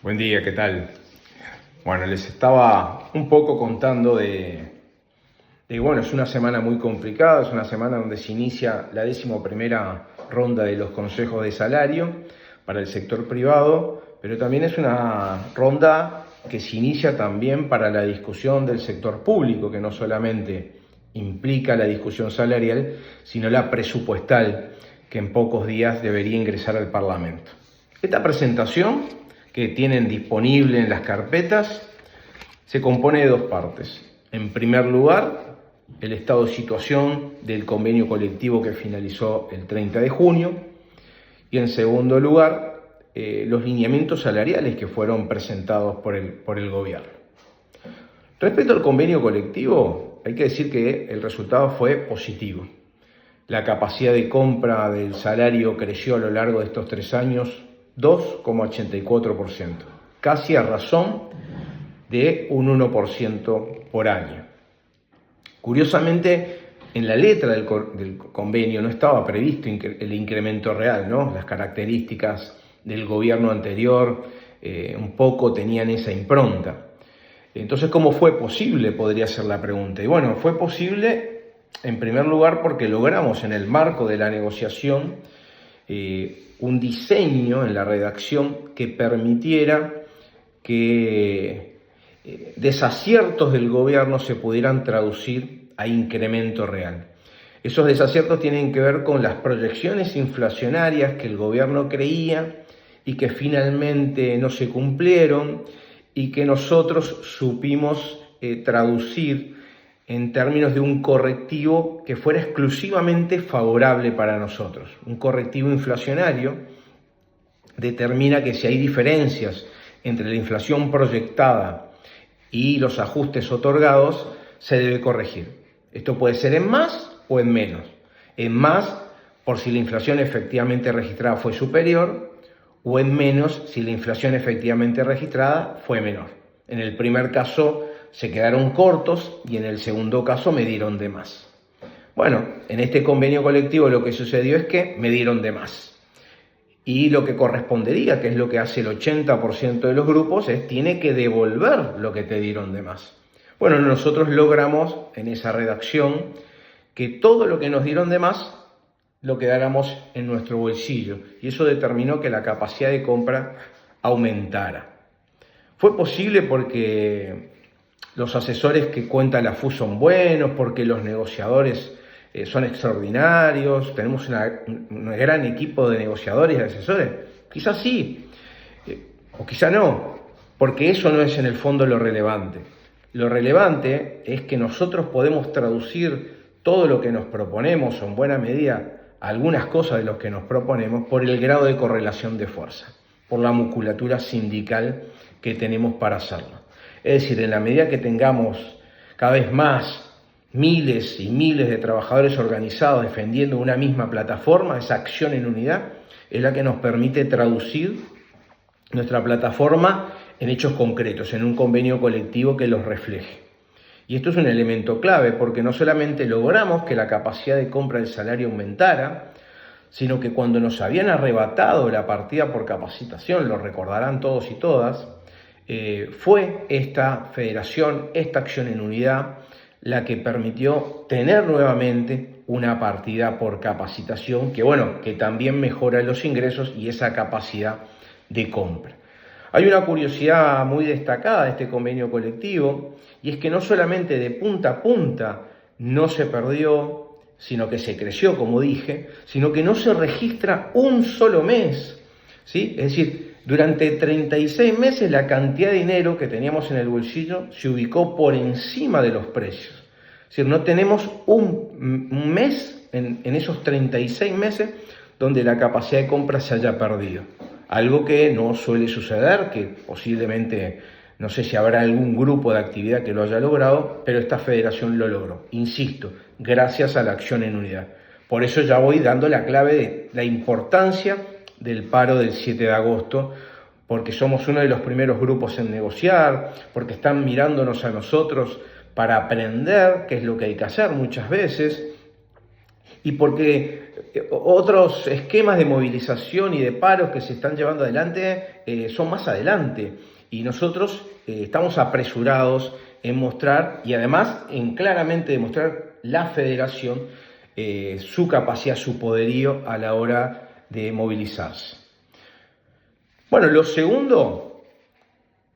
Buen día, ¿qué tal? Bueno, les estaba un poco contando bueno, es una semana muy complicada, es una semana donde se inicia la 11ª ronda de los consejos de salario para el sector privado, pero también es una ronda que se inicia también para la discusión del sector público, que no solamente implica la discusión salarial, sino la presupuestal, que en pocos días debería ingresar al Parlamento. Esta presentación que tienen disponible en las carpetas se compone de dos partes. En primer lugar, el estado de situación del convenio colectivo que finalizó el 30 de junio y en segundo lugar, los lineamientos salariales que fueron presentados por el gobierno. Respecto al convenio colectivo, hay que decir que el resultado fue positivo. La capacidad de compra del salario creció a lo largo de estos 3 años 2,84%, casi a razón de un 1% por año. Curiosamente, en la letra del convenio no estaba previsto el incremento real, ¿no? Las características del gobierno anterior un poco tenían esa impronta. Entonces, ¿cómo fue posible? Podría ser la pregunta. Y bueno, fue posible en primer lugar porque logramos en el marco de la negociación un diseño en la redacción que permitiera que desaciertos del gobierno se pudieran traducir a incremento real. Esos desaciertos tienen que ver con las proyecciones inflacionarias que el gobierno creía y que finalmente no se cumplieron y que nosotros supimos traducir en términos de un correctivo que fuera exclusivamente favorable para nosotros. Un correctivo inflacionario determina que si hay diferencias entre la inflación proyectada y los ajustes otorgados, se debe corregir. Esto puede ser en más o en menos. En más, por si la inflación efectivamente registrada fue superior, o en menos si la inflación efectivamente registrada fue menor. En el primer caso se quedaron cortos y en el segundo caso me dieron de más. Bueno, en este convenio colectivo lo que sucedió es que me dieron de más. Y lo que correspondería, que es lo que hace el 80% de los grupos, es tiene que devolver lo que te dieron de más. Bueno, nosotros logramos en esa redacción que todo lo que nos dieron de más lo quedáramos en nuestro bolsillo. Y eso determinó que la capacidad de compra aumentara. Fue posible porque los asesores que cuenta la FU son buenos, porque los negociadores son extraordinarios, tenemos un gran equipo de negociadores y de asesores. Quizás sí, o quizá no, porque eso no es en el fondo lo relevante. Lo relevante es que nosotros podemos traducir todo lo que nos proponemos, o en buena medida algunas cosas de lo que nos proponemos, por el grado de correlación de fuerza, por la musculatura sindical que tenemos para hacerlo. Es decir, en la medida que tengamos cada vez más miles y miles de trabajadores organizados defendiendo una misma plataforma, esa acción en unidad es la que nos permite traducir nuestra plataforma en hechos concretos, en un convenio colectivo que los refleje. Y esto es un elemento clave porque no solamente logramos que la capacidad de compra del salario aumentara, sino que cuando nos habían arrebatado la partida por capacitación, lo recordarán todos y todas, fue esta federación, esta acción en unidad, la que permitió tener nuevamente una partida por capacitación que también mejora los ingresos y esa capacidad de compra. Hay una curiosidad muy destacada de este convenio colectivo y es que no solamente de punta a punta no se perdió, sino que se creció, como dije, sino que no se registra un solo mes, ¿sí? Es decir, durante 36 meses la cantidad de dinero que teníamos en el bolsillo se ubicó por encima de los precios. Es decir, no tenemos un mes en esos 36 meses donde la capacidad de compra se haya perdido. Algo que no suele suceder, que posiblemente, no sé si habrá algún grupo de actividad que lo haya logrado, pero esta federación lo logró. Insisto, gracias a la acción en unidad. Por eso ya voy dando la clave de la importancia del paro del 7 de agosto, porque somos uno de los primeros grupos en negociar, porque están mirándonos a nosotros para aprender qué es lo que hay que hacer muchas veces, y porque otros esquemas de movilización y de paros que se están llevando adelante son más adelante. Y nosotros estamos apresurados en mostrar, y además en claramente demostrar la federación, su capacidad, su poderío a la hora de movilizarse. Bueno, lo segundo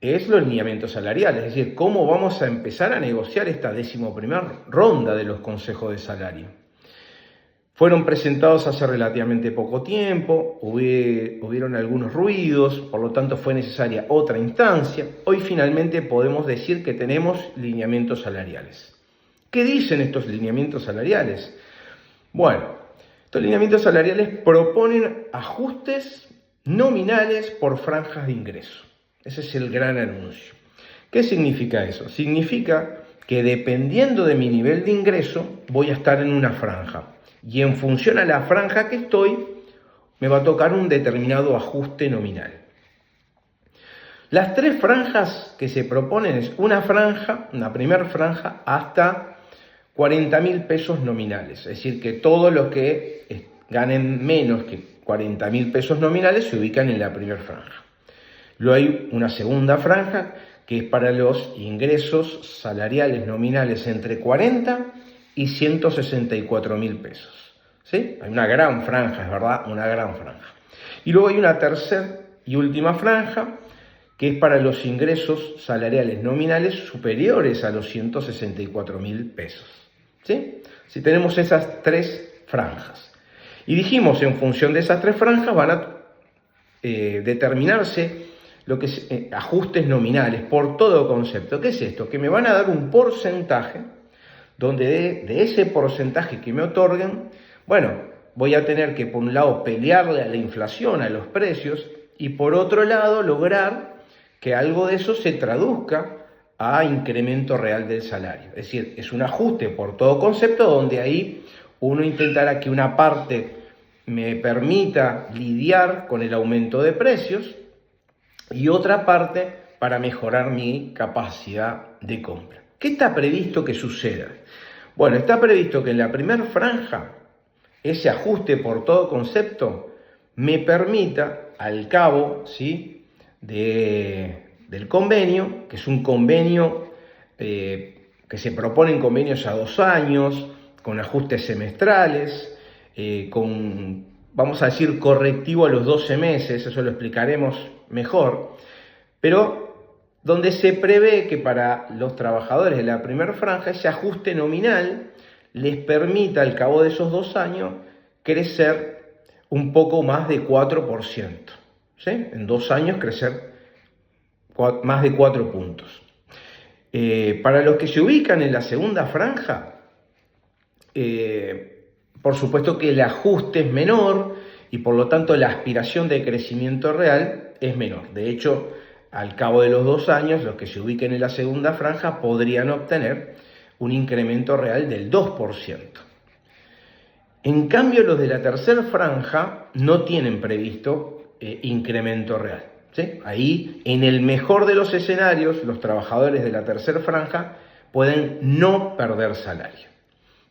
es los lineamientos salariales, es decir, cómo vamos a empezar a negociar esta 11ª ronda de los consejos de salario. Fueron presentados hace relativamente poco tiempo, hubieron algunos ruidos, por lo tanto fue necesaria otra instancia. Hoy finalmente podemos decir que tenemos lineamientos salariales. ¿Qué dicen estos lineamientos salariales? Bueno, estos lineamientos salariales proponen ajustes nominales por franjas de ingreso. Ese es el gran anuncio. ¿Qué significa eso? Significa que dependiendo de mi nivel de ingreso voy a estar en una franja. Y en función a la franja que estoy, me va a tocar un determinado ajuste nominal. Las 3 franjas que se proponen es una primera franja hasta 40.000 pesos nominales. Es decir, que todos los que ganen menos que 40.000 pesos nominales se ubican en la primera franja. Luego hay una segunda franja que es para los ingresos salariales nominales entre 40 y 164.000 pesos. ¿Sí? Hay una gran franja, es verdad, una gran franja. Y luego hay una tercera y última franja que es para los ingresos salariales nominales superiores a los 164.000 pesos. ¿Sí? Si tenemos esas 3 franjas. Y dijimos, en función de esas 3 franjas van a determinarse lo que es ajustes nominales por todo concepto. ¿Qué es esto? Que me van a dar un porcentaje donde de ese porcentaje que me otorguen, bueno, voy a tener que por un lado pelearle a la inflación, a los precios, y por otro lado lograr que algo de eso se traduzca a incremento real del salario. Es decir, es un ajuste por todo concepto donde ahí uno intentará que una parte me permita lidiar con el aumento de precios y otra parte para mejorar mi capacidad de compra. ¿Qué está previsto que suceda? Bueno, está previsto que en la primera franja ese ajuste por todo concepto me permita, al cabo, ¿sí?, del convenio, que es un convenio que se proponen convenios a 2 años, con ajustes semestrales, con, vamos a decir, correctivo a los 12 meses, eso lo explicaremos mejor, pero donde se prevé que para los trabajadores de la primera franja ese ajuste nominal les permita al cabo de esos 2 años crecer un poco más de 4%. ¿Sí? En 2 años crecer más de 4 puntos. Para los que se ubican en la segunda franja, por supuesto que el ajuste es menor y por lo tanto la aspiración de crecimiento real es menor. De hecho, al cabo de los 2 años, los que se ubiquen en la segunda franja podrían obtener un incremento real del 2%. En cambio, los de la tercera franja no tienen previsto incremento real. ¿Sí? Ahí, en el mejor de los escenarios, los trabajadores de la tercera franja pueden no perder salario.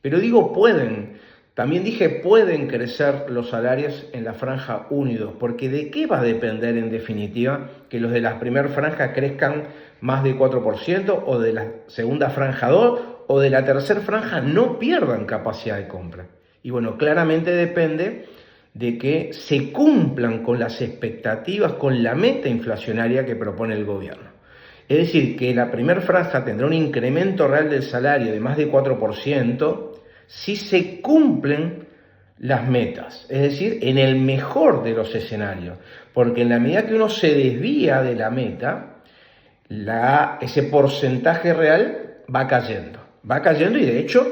Pero digo pueden, también dije pueden crecer los salarios en la franja 1 y 2, porque ¿de qué va a depender en definitiva que los de la primera franja crezcan más de 4% o de la segunda franja 2 o de la tercera franja no pierdan capacidad de compra? Y bueno, claramente depende de que se cumplan con las expectativas, con la meta inflacionaria que propone el gobierno. Es decir, que la primera franja tendrá un incremento real del salario de más de 4% si se cumplen las metas, es decir, en el mejor de los escenarios, porque en la medida que uno se desvía de la meta, ese porcentaje real va cayendo y de hecho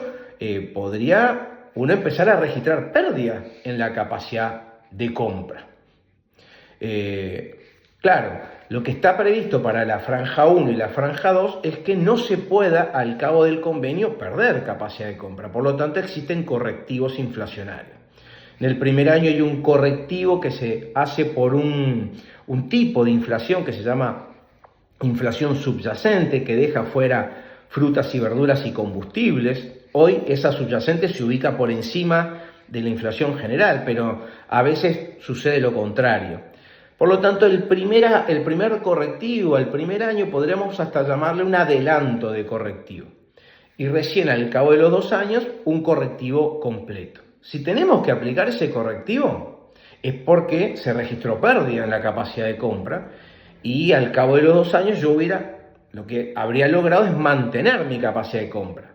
podría uno empezar a registrar pérdidas en la capacidad de compra. Claro, lo que está previsto para la franja 1 y la franja 2 es que no se pueda al cabo del convenio perder capacidad de compra, por lo tanto existen correctivos inflacionarios. En el primer año hay un correctivo que se hace por un tipo de inflación que se llama inflación subyacente, que deja fuera frutas y verduras y combustibles. Hoy esa subyacente se ubica por encima de la inflación general, pero a veces sucede lo contrario. Por lo tanto, el primer correctivo, el primer año, podríamos hasta llamarle un adelanto de correctivo. Y recién al cabo de los 2 años, un correctivo completo. Si tenemos que aplicar ese correctivo, es porque se registró pérdida en la capacidad de compra y al cabo de los 2 años lo que habría logrado es mantener mi capacidad de compra.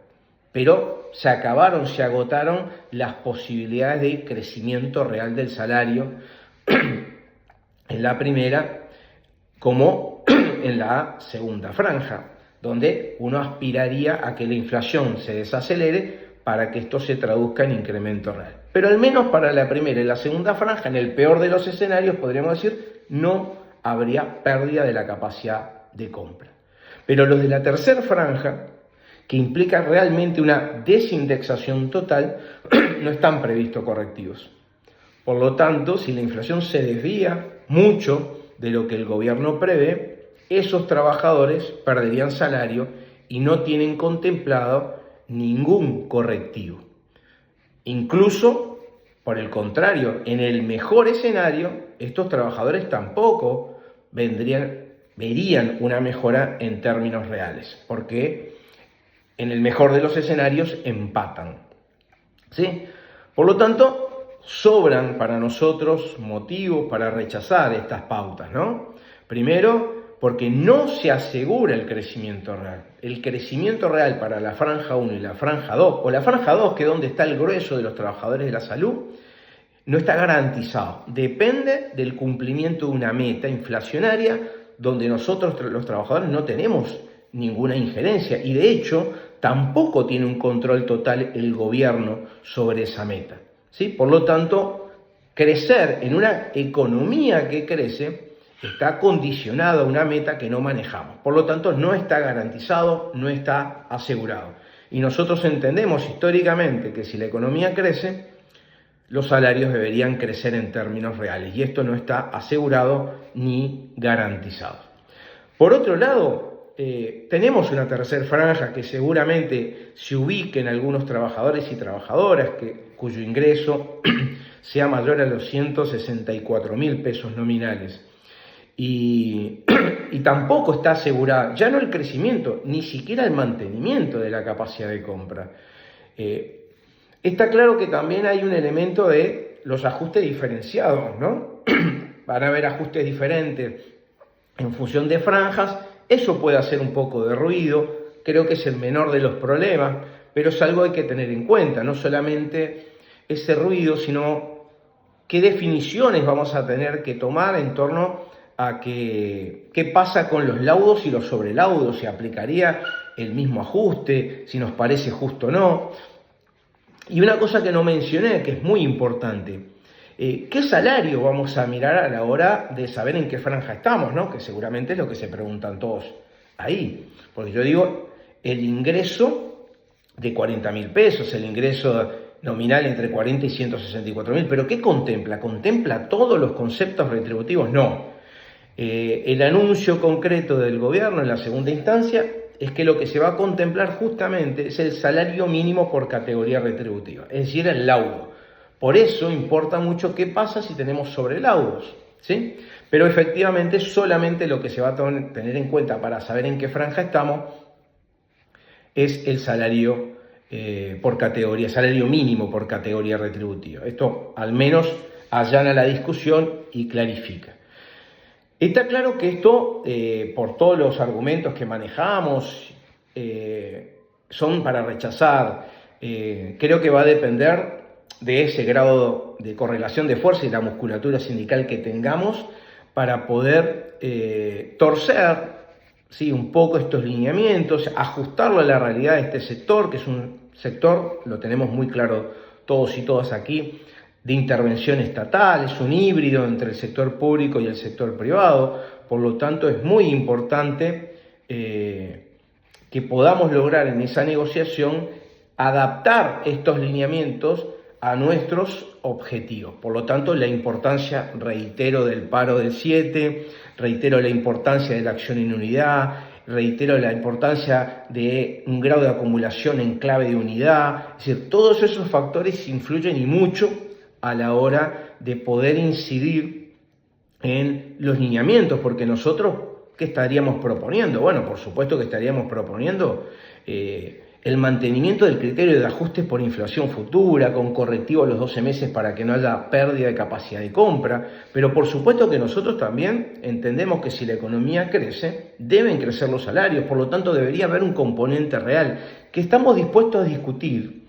Pero se agotaron las posibilidades de crecimiento real del salario en la primera como en la segunda franja, donde uno aspiraría a que la inflación se desacelere para que esto se traduzca en incremento real. Pero al menos para la primera y la segunda franja, en el peor de los escenarios, podríamos decir, no habría pérdida de la capacidad de compra. Pero los de la tercera franja, que implica realmente una desindexación total, no están previstos correctivos. Por lo tanto, si la inflación se desvía mucho de lo que el gobierno prevé, esos trabajadores perderían salario y no tienen contemplado ningún correctivo. Incluso, por el contrario, en el mejor escenario, estos trabajadores tampoco verían una mejora en términos reales, porque en el mejor de los escenarios empatan. ¿Sí? Por lo tanto, sobran para nosotros motivos para rechazar estas pautas, ¿no? Primero, porque no se asegura el crecimiento real. El crecimiento real para la franja 1 y la franja 2, o la franja 2, que es donde está el grueso de los trabajadores de la salud, no está garantizado. Depende del cumplimiento de una meta inflacionaria donde nosotros, los trabajadores, no tenemos ninguna injerencia y de hecho tampoco tiene un control total el gobierno sobre esa meta. ¿Sí? Por lo tanto, crecer en una economía que crece está condicionado a una meta que no manejamos. Por lo tanto, no está garantizado, no está asegurado. Y nosotros entendemos históricamente que si la economía crece, los salarios deberían crecer en términos reales. Y esto no está asegurado ni garantizado. Por otro lado, tenemos una tercera franja que seguramente se ubique en algunos trabajadores y trabajadoras cuyo ingreso sea mayor a los 164.000 pesos nominales. Y tampoco está asegurada, ya no el crecimiento, ni siquiera el mantenimiento de la capacidad de compra. Está claro que también hay un elemento de los ajustes diferenciados, ¿no? Van a haber ajustes diferentes en función de franjas, eso puede hacer un poco de ruido, creo que es el menor de los problemas, pero es algo que hay que tener en cuenta, no solamente ese ruido, sino qué definiciones vamos a tener que tomar en torno a qué pasa con los laudos y los sobrelaudos, si aplicaría el mismo ajuste, si nos parece justo o no. Y una cosa que no mencioné, que es muy importante, ¿qué salario vamos a mirar a la hora de saber en qué franja estamos, ¿no? Que seguramente es lo que se preguntan todos ahí. Porque yo digo, el ingreso de 40.000 pesos, el ingreso nominal entre 40 y 164.000, ¿pero qué contempla? ¿Contempla todos los conceptos retributivos? No. El anuncio concreto del gobierno en la segunda instancia es que lo que se va a contemplar justamente es el salario mínimo por categoría retributiva, es decir, el laudo. Por eso importa mucho qué pasa si tenemos sobrelaudos, ¿sí? Pero efectivamente solamente lo que se va a tener en cuenta para saber en qué franja estamos es el salario por categoría, salario mínimo por categoría retributiva. Esto al menos allana la discusión y clarifica. Está claro que esto, por todos los argumentos que manejamos, son para rechazar. Creo que va a depender de ese grado de correlación de fuerza y la musculatura sindical que tengamos para poder torcer, ¿sí?, un poco estos lineamientos, ajustarlo a la realidad de este sector, que es un sector, lo tenemos muy claro todos y todas aquí, de intervención estatal, es un híbrido entre el sector público y el sector privado, por lo tanto es muy importante que podamos lograr en esa negociación adaptar estos lineamientos a nuestros objetivos. Por lo tanto, la importancia, reitero, del paro del 7, reitero la importancia de la acción en unidad, reitero la importancia de un grado de acumulación en clave de unidad. Es decir, todos esos factores influyen y mucho a la hora de poder incidir en los lineamientos, porque nosotros, ¿qué estaríamos proponiendo? Bueno, por supuesto que estaríamos proponiendo el mantenimiento del criterio de ajustes por inflación futura, con correctivo a los 12 meses para que no haya pérdida de capacidad de compra, pero por supuesto que nosotros también entendemos que si la economía crece, deben crecer los salarios, por lo tanto debería haber un componente real que estamos dispuestos a discutir,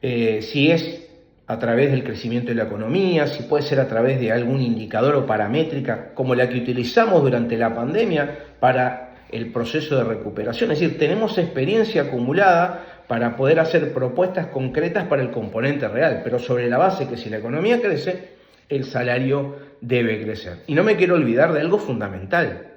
si es a través del crecimiento de la economía, si puede ser a través de algún indicador o paramétrica como la que utilizamos durante la pandemia para el proceso de recuperación. Es decir, tenemos experiencia acumulada para poder hacer propuestas concretas para el componente real, pero sobre la base que si la economía crece, el salario debe crecer. Y no me quiero olvidar de algo fundamental.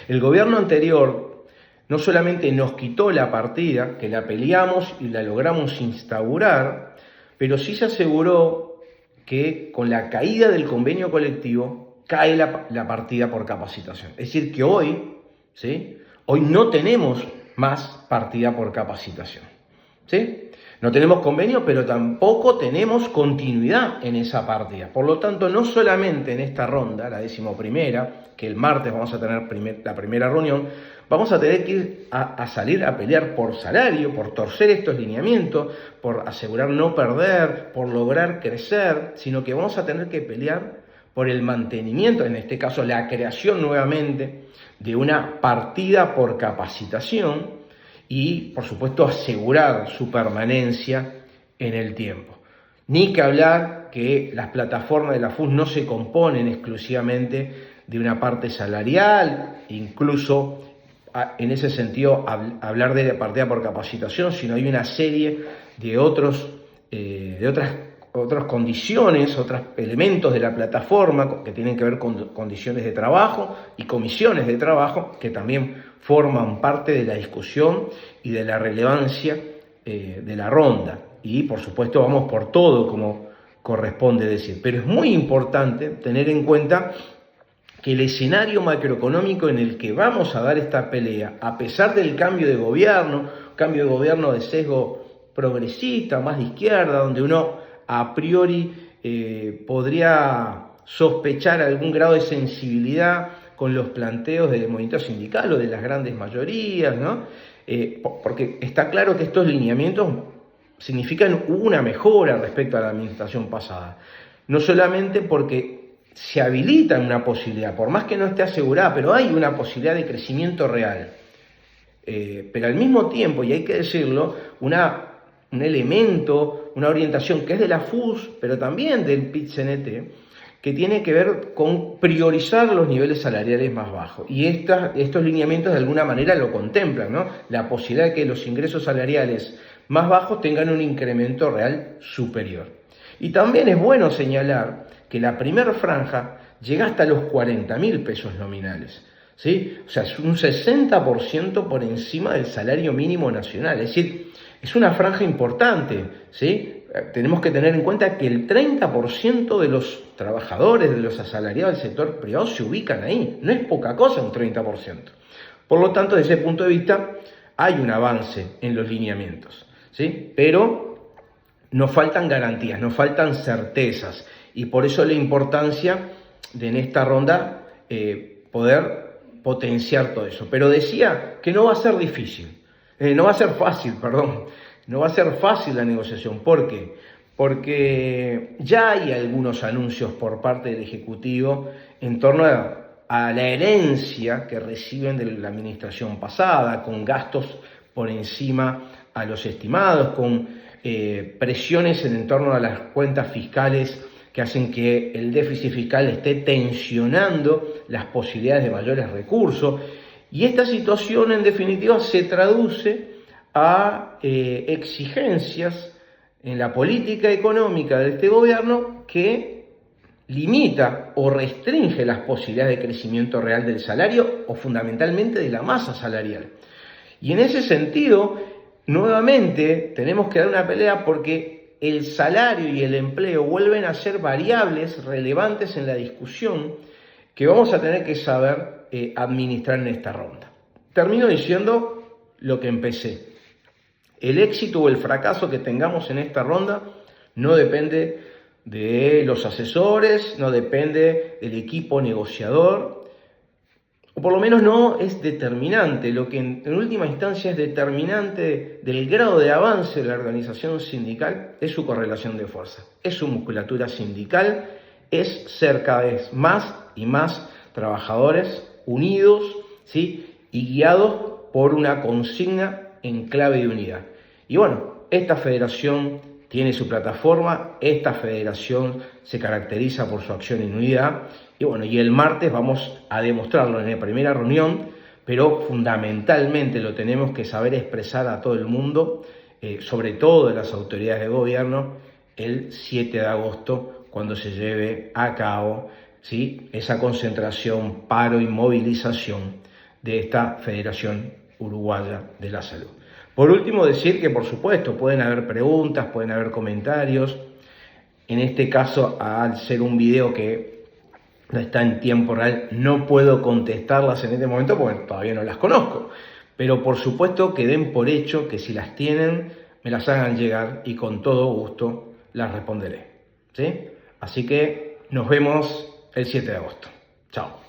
El gobierno anterior no solamente nos quitó la partida, que la peleamos y la logramos instaurar, pero sí se aseguró que con la caída del convenio colectivo cae la partida por capacitación. Es decir, que ¿sí? Hoy no tenemos más partida por capacitación, ¿sí? No tenemos convenio, pero tampoco tenemos continuidad en esa partida. Por lo tanto, no solamente en esta ronda, la 11ª, que el martes vamos a tener la primera reunión, vamos a tener que ir a salir a pelear por salario, por torcer estos lineamientos, por asegurar no perder, por lograr crecer, sino que vamos a tener que pelear por el mantenimiento, en este caso la creación nuevamente de una partida por capacitación y, por supuesto, asegurar su permanencia en el tiempo. Ni que hablar que las plataformas de la FUS no se componen exclusivamente de una parte salarial, incluso en ese sentido hablar de la partida por capacitación, sino hay una serie de otras condiciones, otros elementos de la plataforma que tienen que ver con condiciones de trabajo y comisiones de trabajo que también forman parte de la discusión y de la relevancia de la ronda. Y por supuesto vamos por todo como corresponde decir. Pero es muy importante tener en cuenta que el escenario macroeconómico en el que vamos a dar esta pelea, a pesar del cambio de gobierno de sesgo progresista, más de izquierda, donde uno a priori podría sospechar algún grado de sensibilidad con los planteos del movimiento sindical o de las grandes mayorías, ¿no? Porque está claro que estos lineamientos significan una mejora respecto a la administración pasada. No solamente porque se habilita una posibilidad, por más que no esté asegurada, pero hay una posibilidad de crecimiento real. Pero al mismo tiempo, y hay que decirlo, un elemento, una orientación que es de la FUS, pero también del PIT-CNT, que tiene que ver con priorizar los niveles salariales más bajos. Y estos lineamientos de alguna manera lo contemplan, ¿no? La posibilidad de que los ingresos salariales más bajos tengan un incremento real superior. Y también es bueno señalar que la primera franja llega hasta los 40.000 pesos nominales, ¿sí? O sea, es un 60% por encima del salario mínimo nacional, es decir, es una franja importante, ¿sí? Tenemos que tener en cuenta que el 30% de los trabajadores, de los asalariados del sector privado se ubican ahí. No es poca cosa un 30%. Por lo tanto, desde ese punto de vista, hay un avance en los lineamientos, ¿sí? Pero nos faltan garantías, nos faltan certezas. Y por eso la importancia de en esta ronda poder potenciar todo eso. Pero decía que no va a ser difícil. No va a ser fácil la negociación. ¿Por qué? Porque ya hay algunos anuncios por parte del Ejecutivo en torno a la herencia que reciben de la administración pasada, con gastos por encima a los estimados, con presiones en torno a las cuentas fiscales que hacen que el déficit fiscal esté tensionando las posibilidades de mayores recursos. Y esta situación, en definitiva, se traduce a exigencias en la política económica de este gobierno que limita o restringe las posibilidades de crecimiento real del salario o fundamentalmente de la masa salarial. Y en ese sentido, nuevamente, tenemos que dar una pelea porque el salario y el empleo vuelven a ser variables relevantes en la discusión que vamos a tener que saber administrar en esta ronda. Termino diciendo lo que empecé. El éxito o el fracaso que tengamos en esta ronda no depende de los asesores, no depende del equipo negociador, o por lo menos no es determinante. Lo que en última instancia es determinante del grado de avance de la organización sindical es su correlación de fuerza, es su musculatura sindical, es ser cada vez más y más trabajadores unidos, ¿sí? Y guiados por una consigna en clave de unidad. Y bueno, esta federación tiene su plataforma, esta federación se caracteriza por su acción en unidad, y bueno, y el martes vamos a demostrarlo en la primera reunión, pero fundamentalmente lo tenemos que saber expresar a todo el mundo, sobre todo de las autoridades de gobierno, el 7 de agosto, cuando se lleve a cabo, ¿sí?, esa concentración, paro y movilización de esta Federación Uruguaya de la Salud. Por último, decir que por supuesto pueden haber preguntas, pueden haber comentarios. En este caso, al ser un video que no está en tiempo real, no puedo contestarlas en este momento porque todavía no las conozco. Pero por supuesto que den por hecho que si las tienen, me las hagan llegar y con todo gusto las responderé, ¿sí? Así que nos vemos el 7 de agosto. Chao.